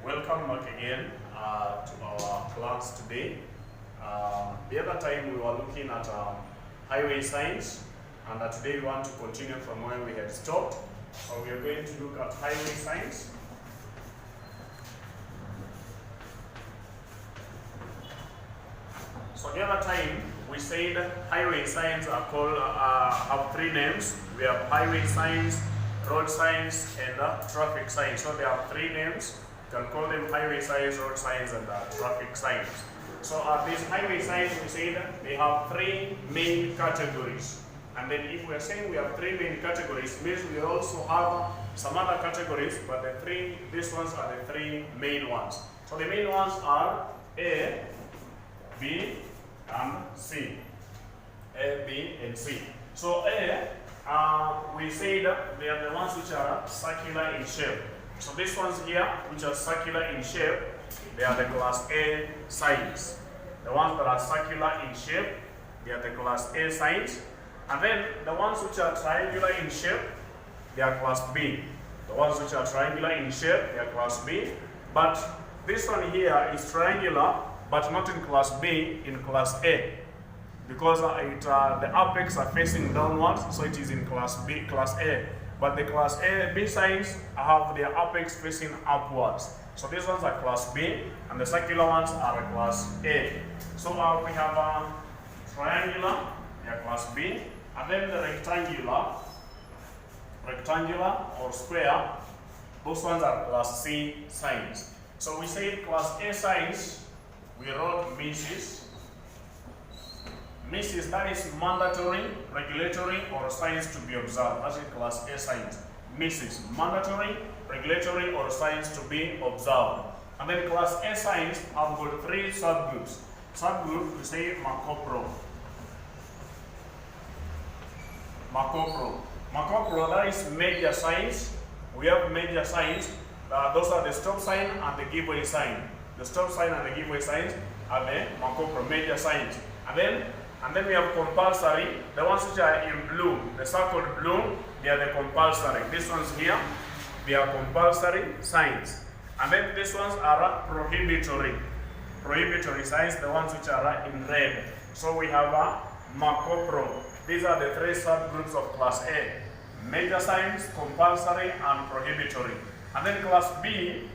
Welcome back again to our class today. The other time we were looking at highway signs, and today we want to continue from where we had stopped. So we are going to look at highway signs. So the other time we said highway signs are called have three names. We have highway signs, road signs, and traffic signs. So there are three names. You can call them highway signs, road signs, and traffic signs. So these highway signs, we said they have three main categories. And then if we are saying we have three main categories, means we also have some other categories, but these ones are the three main ones. So the main ones are A, B, and C. A, B, and C. So A, we say that they are the ones which are circular in shape. So these ones here, which are circular in shape, they are the class A signs. The ones that are circular in shape, they are the class A signs. And then the ones which are triangular in shape, they are class B. The ones which are triangular in shape, they are class B. But this one here is triangular, but not in class B, in class A. Because the apex are facing downwards, so it is in class B, class A. But the class A, B signs have their apex facing upwards. So these ones are class B, and the circular ones are class A. So we have a triangular, they are class B, and then the rectangular or square, those ones are class C signs. So we say class A signs, we wrote Mrs. Mrs. that is mandatory, regulatory, or signs to be observed. That's in class A signs. Mrs. mandatory, regulatory, or signs to be observed. And then class A signs have got three subgroups. Subgroup, we say Macopro. Macopro, that is major signs. We have major signs. Those are the stop sign and the giveaway sign. The stop sign and the giveaway signs are the Macopro, major signs. And then we have compulsory, the ones which are in blue, the circled blue, they are the compulsory. These ones here, they are compulsory signs. And then these ones are prohibitory. Prohibitory signs, the ones which are in red. So we have a Macopro. These are the three subgroups of class A. Major signs, compulsory, and prohibitory. And then class B,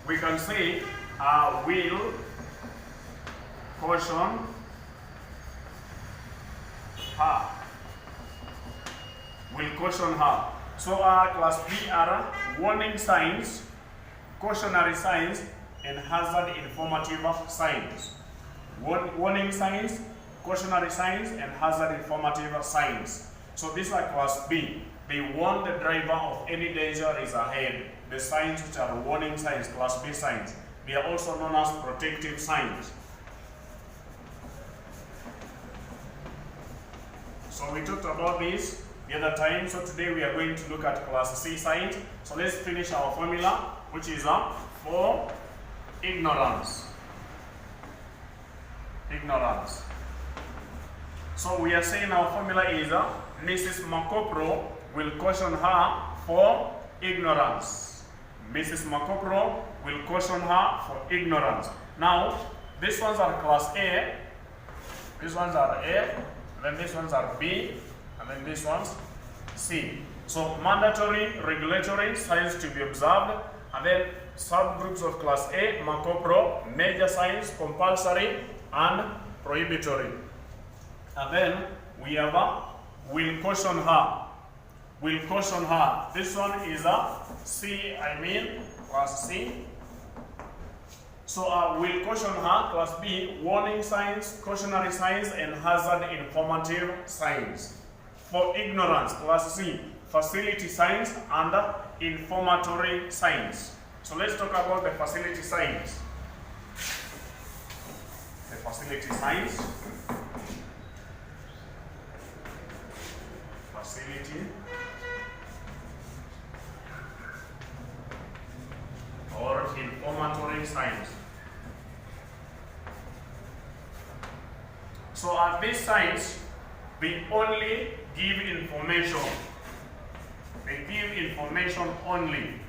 we can say will, caution, her. Will caution her. So class B are warning signs, cautionary signs, and hazard informative signs. Warning signs, cautionary signs, and hazard informative signs. So these are class B. They warn the driver of any danger is ahead. The signs which are warning signs, class B signs. They are also known as protective signs. So we talked about this the other time. So today we are going to look at class C signs. So let's finish our formula, which is for ignorance. Ignorance. So we are saying our formula is Mrs. Macopro will caution her for ignorance. Mrs. Macopro will caution her for ignorance. Now, these ones are class A. These ones are A. Then these ones are B, and then these ones C. So mandatory, regulatory, signs to be observed, and then subgroups of class A, Macopro, major signs, compulsory, and prohibitory. And then we have will caution her. Will caution her. This one is a C, class C. So will caution her, class B, warning signs, cautionary signs, and hazard informative signs. For ignorance, class C, facility signs and informatory signs. So let's talk about the facility signs. The facility signs. Facility or informatory signs. So these signs, they only give information. They give information only.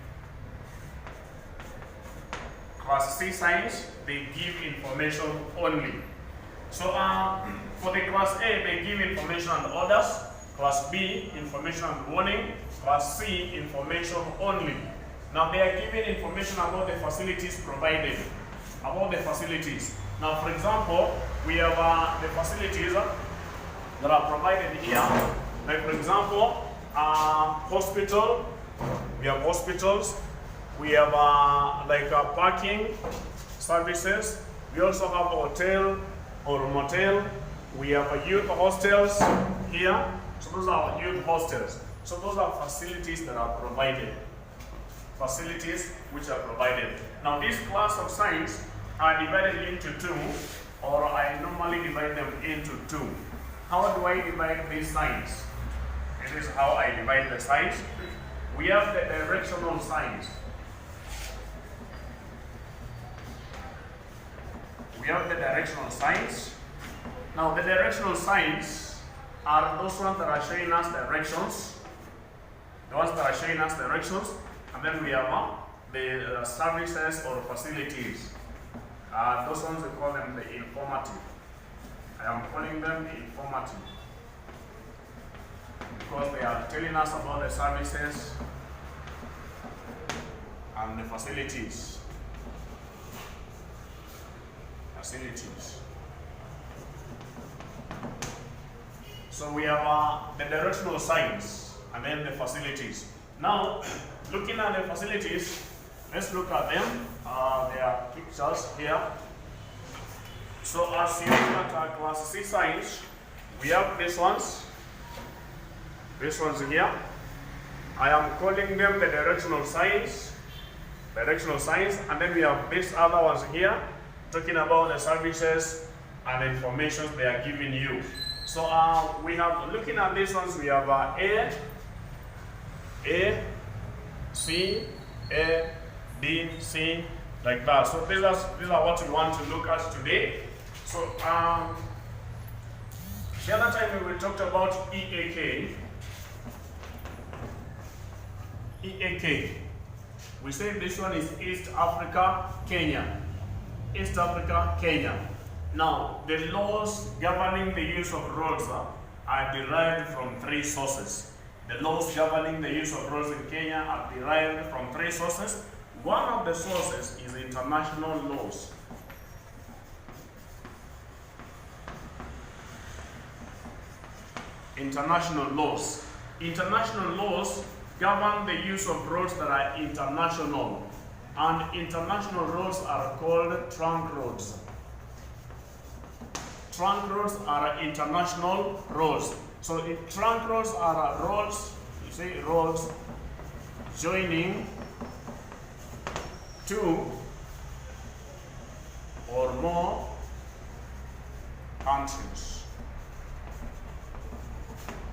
Class C signs, they give information only. So for the Class A, they give information and orders. Class B, information and warning. Class C, information only. Now they are giving information about the facilities provided. About the facilities. Now for example, we have the facilities that are provided here. Like for example, hospital. We have hospitals. We have parking services. We also have a hotel or motel. We have youth hostels here. So those are youth hostels. So those are facilities that are provided. Facilities which are provided. Now this class of signs are divided into two, or I normally divide them into two. How do I divide these signs? This is how I divide the signs. We have the directional signs. We have the directional signs. Now the directional signs are those ones that are showing us directions. The ones that are showing us directions. And then we have the services or facilities. Those ones we call them the informative. I am calling them informative because they are telling us about the services and the facilities. So we have the directional signs and then the facilities. Now, looking at the facilities, let's look at them. There are pictures here. So as you look at our Class C signs, we have these ones here. I am calling them the directional signs, and then we have these other ones here, talking about the services and the information they are giving you. So we have, looking at these ones, we have A, C, A, B, C, like that. So these are what we want to look at today. So the other time we talked about EAK. We say this one is East Africa, Kenya. East Africa, Kenya. Now, the laws governing the use of roads are derived from three sources. The laws governing the use of roads in Kenya are derived from three sources. One of the sources is international laws. International laws. International laws govern the use of roads that are international. And international roads are called trunk roads. Trunk roads are international roads. So trunk roads are roads, you say roads joining two or more countries.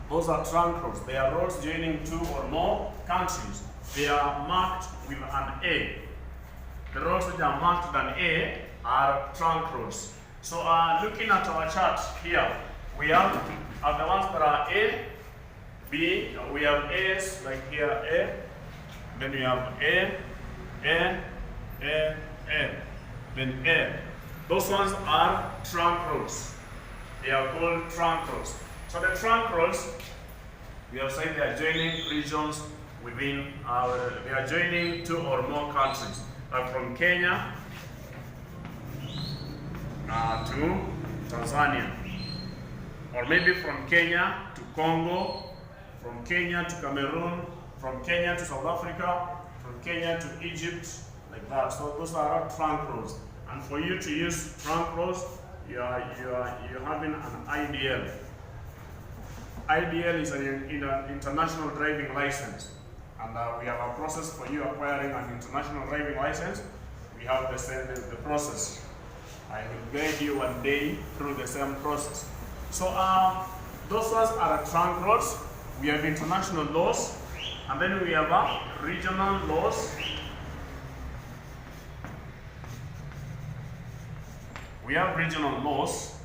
Those are trunk roads. They are roads joining two or more countries. They are marked with an A. The roads which are marked with an A are trunk roads. So looking at our chart here, we have the ones that are A, B, we have A's like here A, then we have A, then A. Those ones are trunk roads. They are called trunk roads. So the trunk roads, we have said they are joining regions within they are joining two or more countries. Like from Kenya to Tanzania, or maybe from Kenya to Congo, from Kenya to Cameroon, from Kenya to South Africa, from Kenya to Egypt, like that. So those are trunk roads. And for you to use trunk roads, you're having an IDL. IDL is an international driving license. And we have a process for you acquiring an international driving license. We have the process. I will guide you one day through the same process. So those ones are trunk roads. We have international laws, and then we have regional laws. We have regional laws,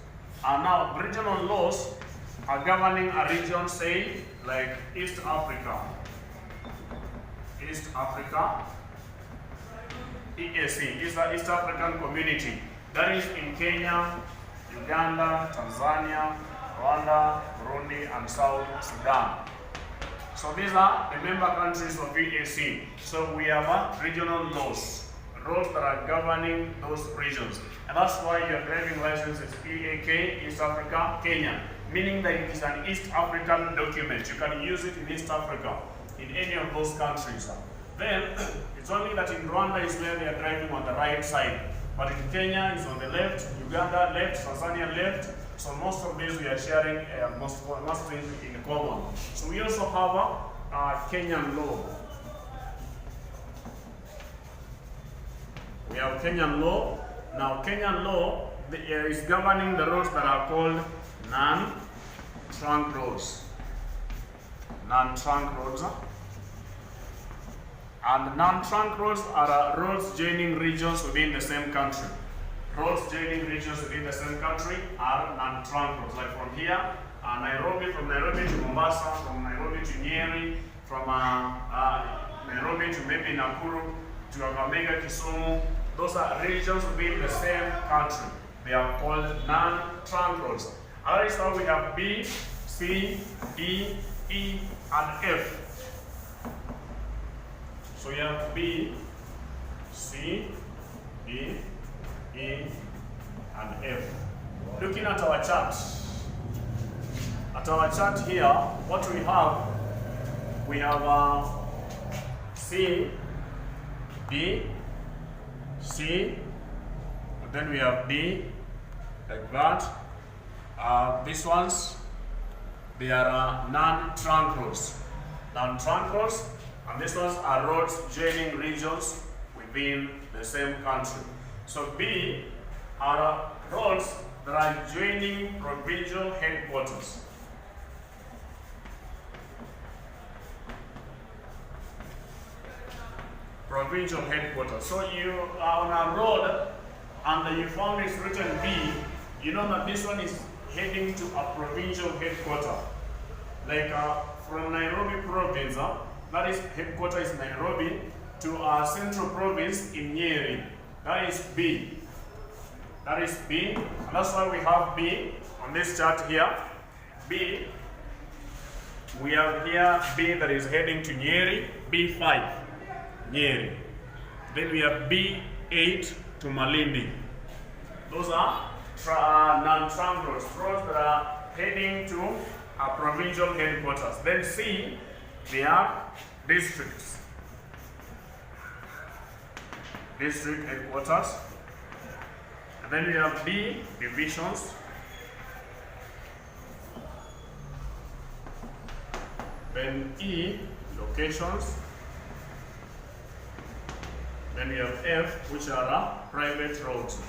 and now regional laws are governing a region, say, like East Africa. East Africa. EAC, East African Community. That is in Kenya, Uganda, Tanzania, Rwanda, Burundi, and South Sudan. So these are the member countries of EAC. So we have regional laws that are governing those regions. And that's why your driving license is EAK, East Africa, Kenya, meaning that it is an East African document. You can use it in East Africa, in any of those countries. Then, it's only that in Rwanda is where they are driving on the right side. But in Kenya, it's on the left, Uganda left, Tanzania left. So most of these we are sharing most things in common. So we also have a Kenyan law. We have Kenyan law. Now Kenyan law is governing the roads that are called non-trunk roads. Non-trunk roads. And non-trunk roads are roads joining regions within the same country. Roads joining regions within the same country are non-trunk roads. Like from here, Nairobi, from Nairobi to Mombasa, from Nairobi to Nyeri, from Nairobi to maybe Nakuru, to Kakamega, Kisumu. Those are regions within the same country. They are called non-trunk roads. That is how we have B, C, D, E, and F. So we have B, C, D, E, and F. Looking at our chart. At our chart here, what we have C, D, C, and then we have D, like that. These ones, they are non-trunk roads. Non-trunk roads, and these ones are roads joining regions within the same country. So B are roads that are joining provincial headquarters. Provincial headquarters. So you are on a road and you found it's written B, you know that this one is heading to a provincial headquarter. Like from Nairobi province, that is headquarters is Nairobi, to a central province in Nyeri. That is B. That is B. And that's why we have B on this chart here. B. We have here B that is heading to Nyeri, B5, Nyeri. Then we have B8 to Malindi. Those are non-trunk roads, roads that are heading to a provincial headquarters. Then C, they are districts. District headquarters. And then we have D, divisions. Then E, locations. Then we have F, which are private roads.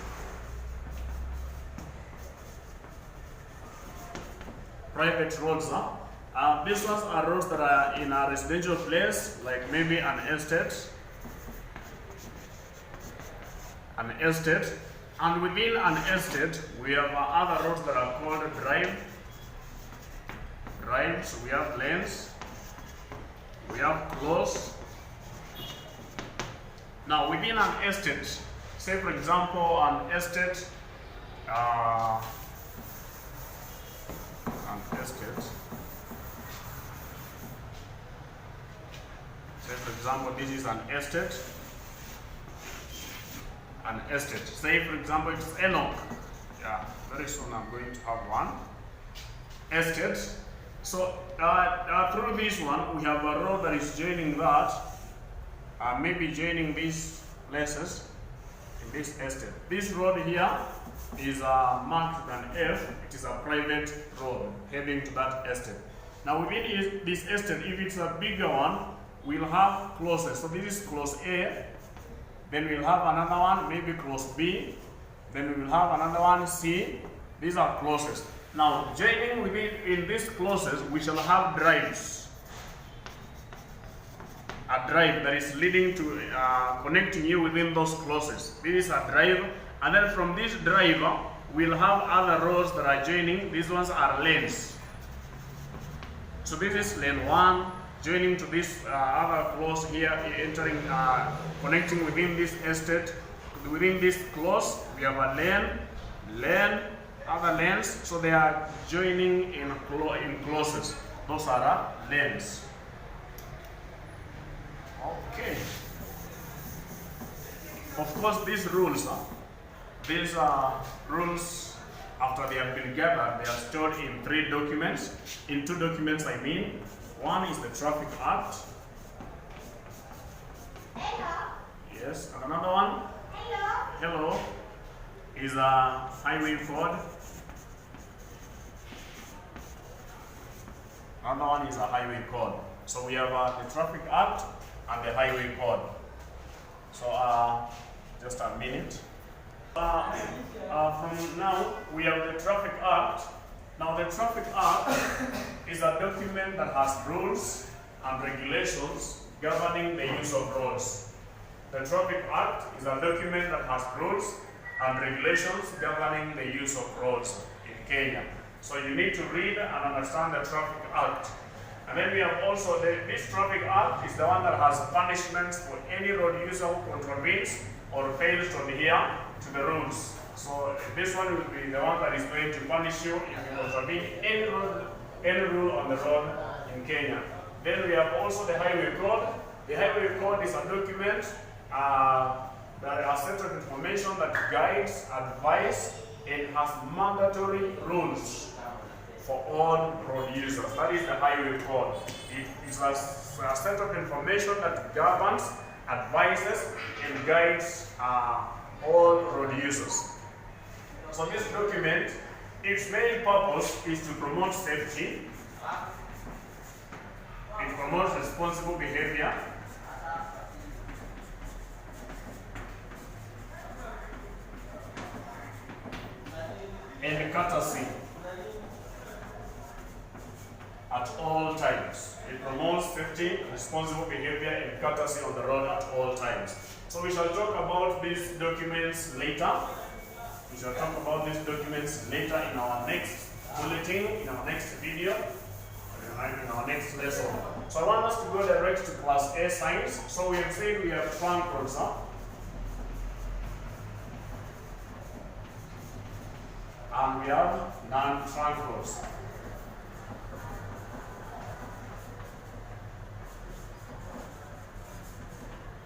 Private roads, these ones are roads that are in a residential place, like maybe an estate. An estate. And within an estate, we have other roads that are called drive. So we have lanes. We have close. Now within an estate, say for example an estate, say for example this is an estate. An estate. Say for example it's Enoch. Yeah, very soon I'm going to have one. Estate. So through this one we have a road that is joining that, maybe joining these places in this estate. This road here is marked with an F. It is a private road heading to that estate. Now within this estate, if it's a bigger one, we'll have closes. So this is close A. Then we'll have another one, maybe close B. Then we will have another one, C. These are closest. Now, joining in these closes, we shall have drives. A drive that is leading to connecting you within those closes. This is a drive. And then from this drive, we'll have other roads that are joining. These ones are lanes. So this is lane 1, joining to this other close here, entering, connecting within this estate. Within this close, we have a lane, other lanes, so they are joining in closes. Those are lanes. Okay. Of course, these rules, after they have been gathered, they are stored in 3 documents. In 2 documents, I mean. One is the Traffic Act. Hello. Yes, and another one. Hello. Is a highway code. Another one is a highway code. So we have the Traffic Act and the highway code. So just a minute. From now, we have the Traffic Act. Now the Traffic Act is a document that has rules and regulations governing the use of roads. The Traffic Act is a document that has rules and regulations governing the use of roads in Kenya. So you need to read and understand the Traffic Act. And then we have also this Traffic Act is the one that has punishments for any road user who contravenes or fails to adhere to the rules. So this one will be the one that is going to punish you if you contravene any rule on the road in Kenya. Then we have also the Highway Code. The Highway Code is a document that has set of information that guides, advice, and has mandatory rules for all road users. That is the Highway Code. It is a set of information that governs, advises, and guides all road users. So this document, its main purpose is to promote safety. It promotes responsible behavior. And courtesy at all times. It promotes safety, responsible behavior, and courtesy on the road at all times. So we shall talk about these documents later. We shall talk about these documents later in our next bulletin, in our next video, in our next lesson. So I want us to go direct to class A science. So we have said we have trunk roads. And we have non-trunk roads.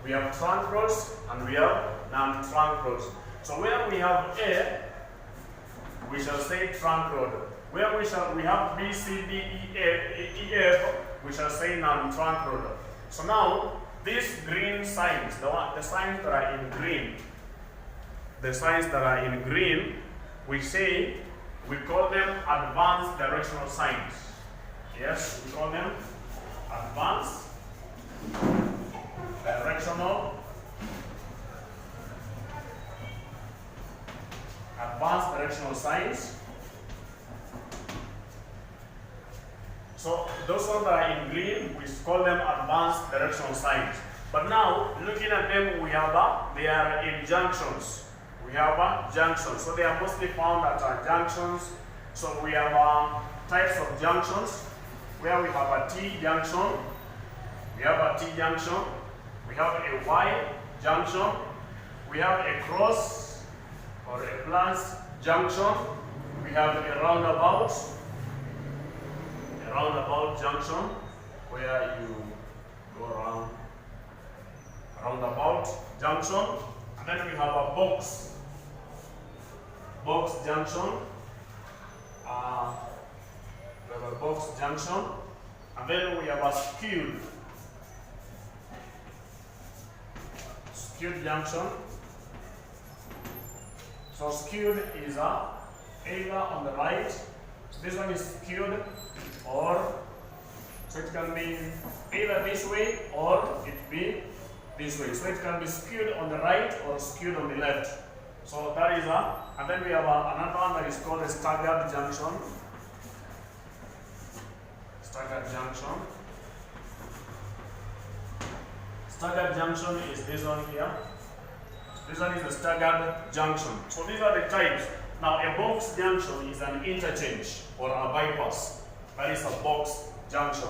We have trunk roads and we have non-trunk roads. So where we have A, we shall say trunk road. Where we have B, C, D, E, F, we shall say non-trunk road. So now, these green signs, the signs that are in green, we call them advanced directional signs. Yes, we call them advanced directional signs. So those ones that are in green, we call them advanced directional signs. But now, looking at them, they are in junctions. We have junctions. So they are mostly found at junctions. So we have types of junctions where we have a T junction. We have a T junction. We have a Y junction. We have a cross or a plus junction. We have a roundabout junction where you go around. Roundabout junction. And then we have a box junction. We have a box junction. And then we have a skewed junction. So skewed is either on the right. So this one is skewed, or so it can be either this way or it be this way. So it can be skewed on the right or skewed on the left. So that is and then we have another one that is called a staggered junction. Staggered junction. Staggered junction is this one here. This one is a staggered junction. So these are the types. Now a box junction is an interchange or a bypass. That is a box junction.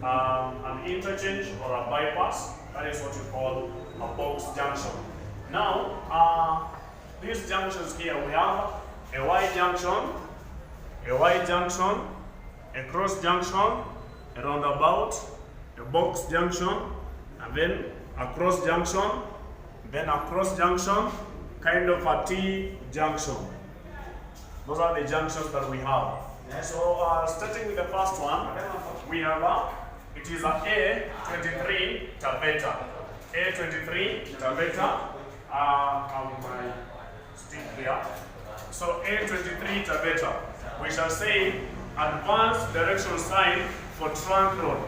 an interchange or a bypass. That is what you call a box junction. Now, these junctions here, we have a Y junction, a cross junction, a roundabout, a box junction, and then a cross junction, then a cross junction, kind of a T junction. Those are the junctions that we have. So starting with the first one, we have it is a A23 Taveta. A23 Taveta. I have my stick here. So A23 Taveta. We shall say advanced direction sign for trunk road.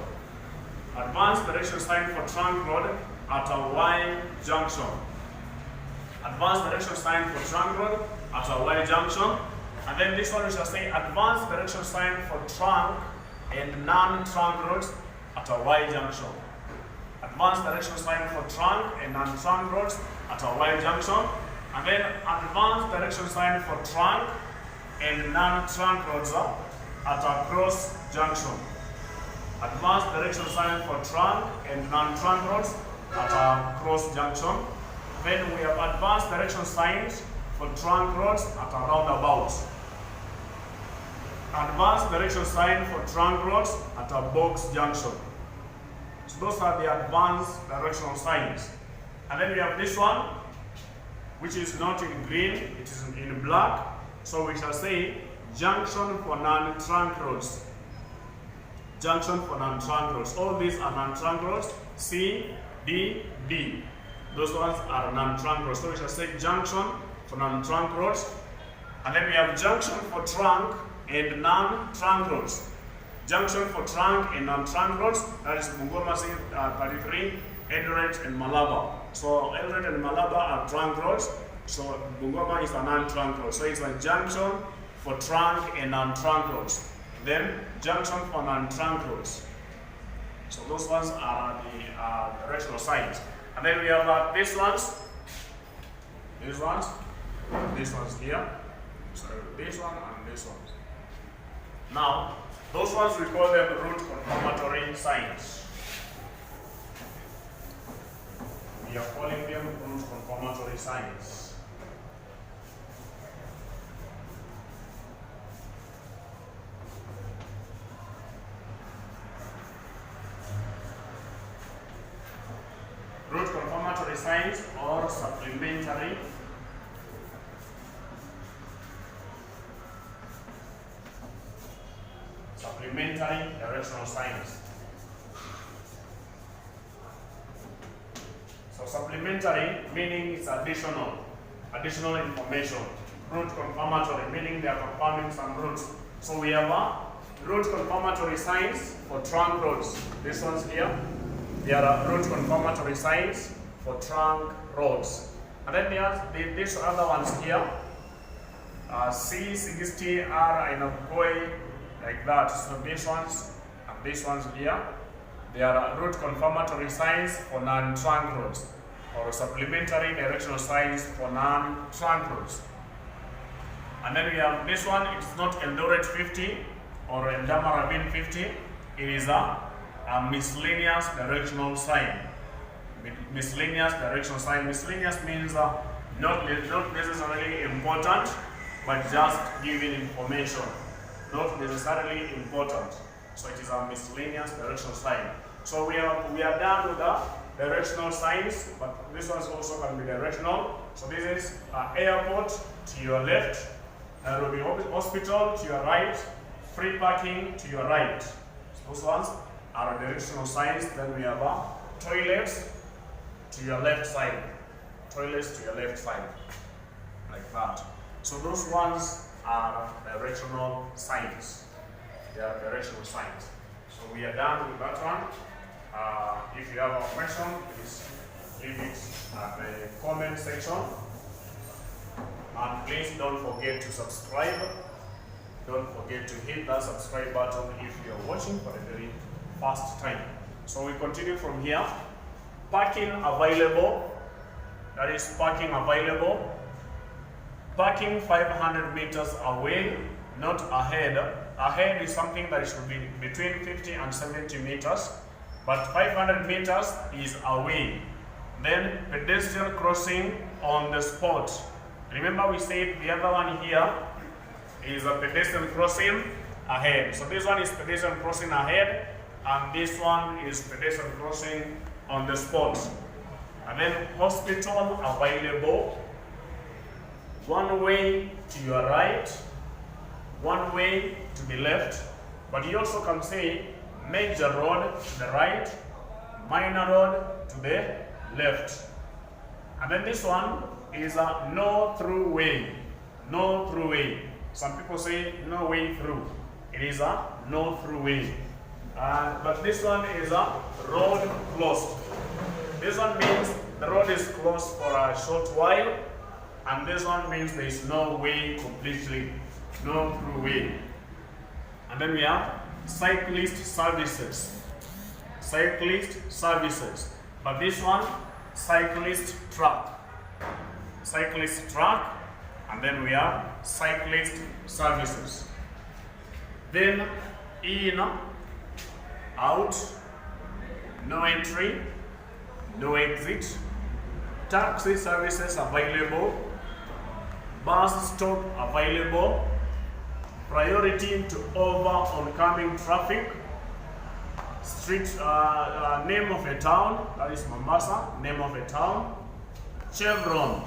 Advanced direction sign for trunk road at a Y junction. Advanced direction sign for trunk road at a Y junction. And then this one we shall say advanced direction sign for trunk and non-trunk roads at a Y junction. Advanced direction sign for trunk and non-trunk roads at a Y junction. And then advanced direction sign for trunk and non-trunk roads at a cross junction. Advanced direction sign for trunk and non-trunk roads at a cross junction. Then we have advanced direction signs for trunk roads at a roundabout. Advanced direction sign for trunk roads at a box junction. So those are the advanced directional signs. And then we have this one, which is not in green, it is in black. So we shall say junction for non-trunk roads. Junction for non-trunk roads. All these are non-trunk roads. C, D, D. Those ones are non-trunk roads. So we shall say junction for non-trunk roads. And then we have junction for trunk and non-trunk roads. Junction for trunk and non-trunk roads, that is Bungoma 33, Eldoret and Malaba. So Eldoret and Malaba are trunk roads, so Bungoma is a non-trunk road. So it's a junction for trunk and non-trunk roads. Then junction for non-trunk roads. So those ones are the directional signs. And then we have these ones here. So this one and this one. Now, those ones we call them route confirmatory signs. We are calling them route confirmatory signs. Route confirmatory signs or supplementary directional signs. So supplementary meaning it's additional information. Route confirmatory meaning they are confirming some routes. So we have route confirmatory signs for trunk roads. These ones here, they are route confirmatory signs for trunk roads. And then there's these other ones here, C60R Ainabkoi, like that. So these ones and these ones here, they are route confirmatory signs for non-trunk roads or supplementary directional signs for non-trunk roads. And then we have this one, it's not Eldoret 50 or Eldama Ravine 50, it is a miscellaneous directional sign. Miscellaneous directional sign. Miscellaneous means not necessarily important, but just giving information. Not necessarily important. So it is a miscellaneous directional sign. So we are done with the directional signs, but this one also can be directional. So this is airport to your left, Nairobi Hospital to your right, free parking to your right. So those ones are directional signs. Then we have toilets to your left side. Toilets to your left side. Like that. So those ones are directional signs. They are directional signs. So we are done with that one. If you have a question, please leave it at the comment section. And please don't forget to subscribe. Don't forget to hit that subscribe button if you are watching for the very first time. So we continue from here. Parking available. That is parking available. Parking 500 meters away, not ahead ahead is something that should be between 50 and 70 meters, but 500 meters is away. Then pedestrian crossing on the spot. Remember we said the other one here is a pedestrian crossing ahead. So this one is pedestrian crossing ahead, and this one is pedestrian crossing on the spot. And then hospital available. One way to your right, one way to the left, but you also can say major road to the right, minor road to the left. And then this one is a no through way. No through way. Some people say no way through. It is a no through way. But this one is a road closed. This one means the road is closed for a short while, and this one means there is no way completely, no through way. And then we have cyclist services. Cyclist services. But this one, cyclist track. Cyclist track, and then we have cyclist services. Then in, out, no entry, no exit, taxi services available, bus stop available, priority to over oncoming traffic, street name of a town, that is Mombasa, name of a town, chevron.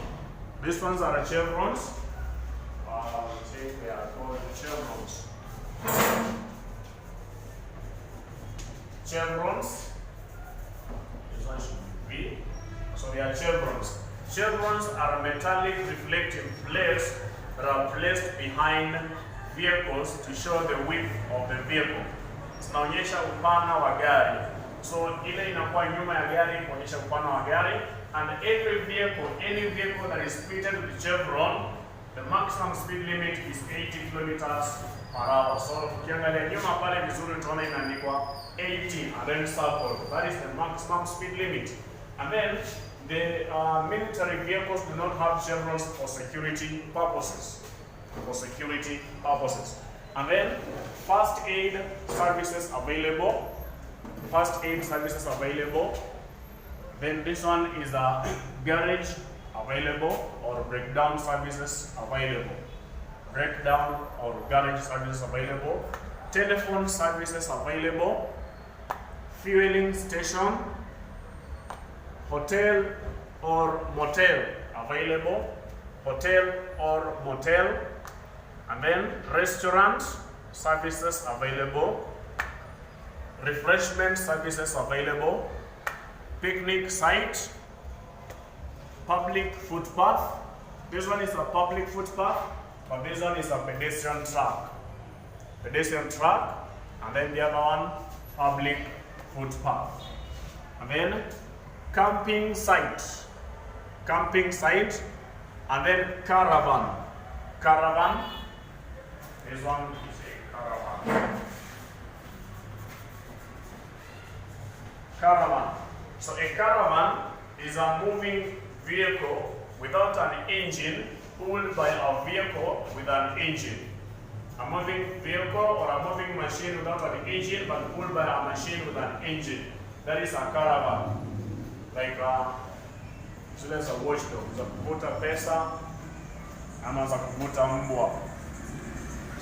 These ones are chevrons. They are called chevrons. Chevrons. This one should be. So they are chevrons. Chevrons are metallic reflective plates that are placed behind vehicles to show the width of the vehicle. Zinaonyesha upana wa gari. So ile inakuwa nyuma ya gari kuonyesha upana wa gari. And every vehicle, any vehicle that is fitted with chevron, the maximum speed limit is 80 kilometers per hour. So ukiangalia nyuma pale vizuri utaona imeandikwa 80 and then circle. That is the maximum speed limit. And then the military vehicles do not have chevrons for security purposes. For security purposes. And then first aid services available. First aid services available. Then this one is a garage available or breakdown services available. Breakdown or garage services available. Telephone services available. Fueling station. Hotel or motel available. Hotel or motel. And then restaurant services available. Refreshment services available. Picnic site. Public footpath. This one is a public footpath, but this one is a pedestrian track. Pedestrian track, and then the other one, public footpath. And then camping site. Camping site, and then caravan. Caravan. This one is a caravan. Caravan. So a caravan is a moving vehicle without an engine pulled by a vehicle with an engine. A moving vehicle or a moving machine without an engine but pulled by a machine with an engine. That is a caravan. Like so that's a watchdog. Za kuvuta pesa ama za kuvuta mbwa.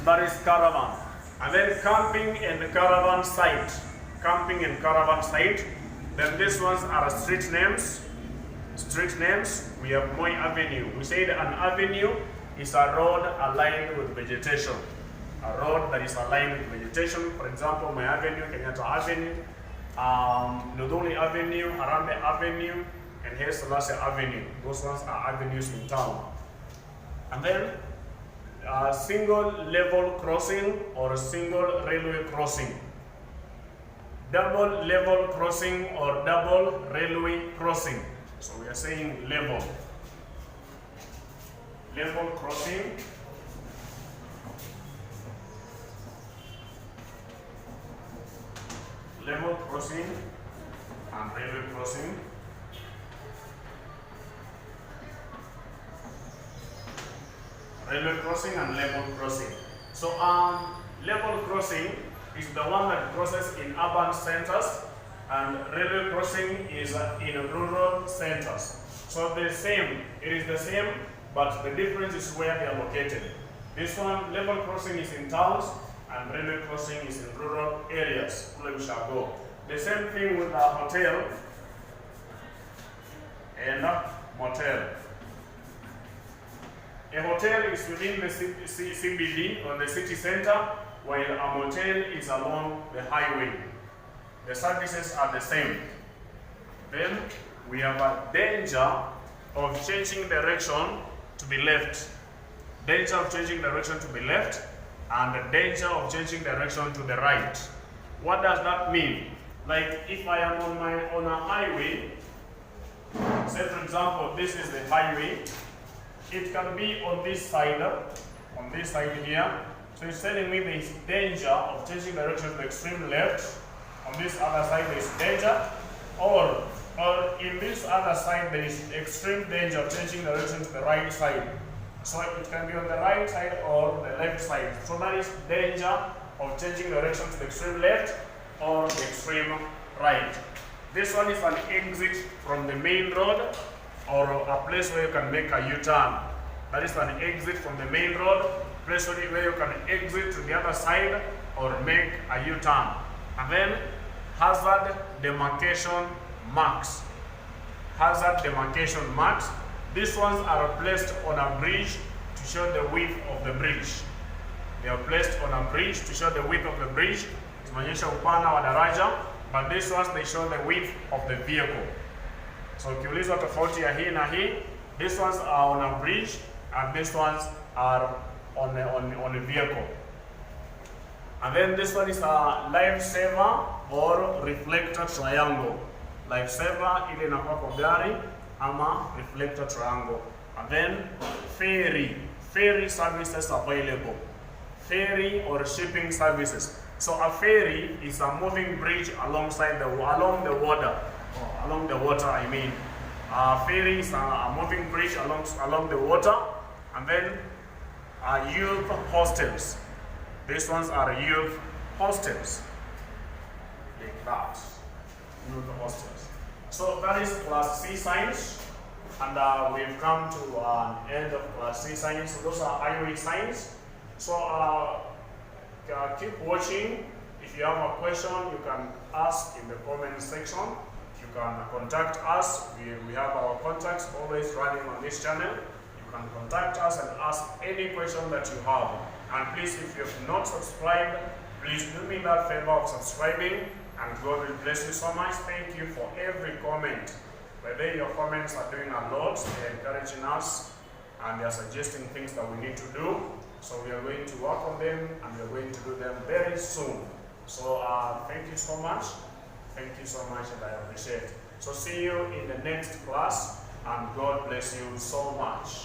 That is caravan. And then camping and caravan site. Camping and caravan site. Then these ones are street names. Street names, we have Moi Avenue. We said an avenue is a road aligned with vegetation. A road that is aligned with vegetation. For example, Moi Avenue, Kenyatta Avenue, Nodoli Avenue, Harambe Avenue, and Haile Selassie Avenue. Those ones are avenues in town. And then single level crossing or single railway crossing. Double level crossing or double railway crossing. So we are saying level. Level crossing. Level crossing and railway crossing. Railway crossing and level crossing. So level crossing is the one that crosses in urban centers, and railway crossing is in rural centers. So the same, it is the same, but the difference is where they are located. This one, level crossing is in towns, and railway crossing is in rural areas. Where we shall go. The same thing with a hotel and a motel. A hotel is within the CBD or the city center, while a motel is along the highway. The services are the same. Then we have a danger of changing direction to be left. Danger of changing direction to be left, and the danger of changing direction to the right. What does that mean? Like if I am on a highway, say for example, this is the highway. It can be on this side here. So it's telling me there is danger of changing direction to the extreme left. On this other side there is danger, or in this other side there is extreme danger of changing direction to the right side. So it can be on the right side or the left side. So that is danger of changing direction to the extreme left or the extreme right. This one is an exit from the main road, or a place where you can make a U-turn. That is an exit from the main road, place where you can exit to the other side or make a U-turn. And then hazard demarcation marks. Hazard demarcation marks. These ones are placed on a bridge to show the width of the bridge. They are placed on a bridge to show the width of the bridge. Zinaonyesha upana wa daraja, but these ones they show the width of the vehicle. So ukiulizwa tofauti ya hii na hii, these ones are on a bridge and these ones are on a vehicle. And then this one is a lifesaver or reflector triangle. Lifesaver ile inakuwa kwa gari ama reflector triangle. And then ferry services available. Ferry or shipping services. So a ferry is a moving bridge along the water. I mean, a ferry is a moving bridge along the water. And then youth hostels. These ones are youth hostels, like that. Youth hostels. So that is class C signs, and we've come to an end of class C signs. So those are highway signs. So keep watching. If you have a question, you can ask in the comment section. You can contact us. We have our contacts always running on this channel. You can contact us and ask any question that you have. And please, if you have not subscribed, please do me that favor of subscribing, and God will bless you so much. Thank you for every comment. Whether your comments are doing a lot, they're encouraging us, and they're suggesting things that we need to do. So we are going to work on them, and we are going to do them very soon. So thank you so much. Thank you so much, and I appreciate it. So see you in the next class, and God bless you so much.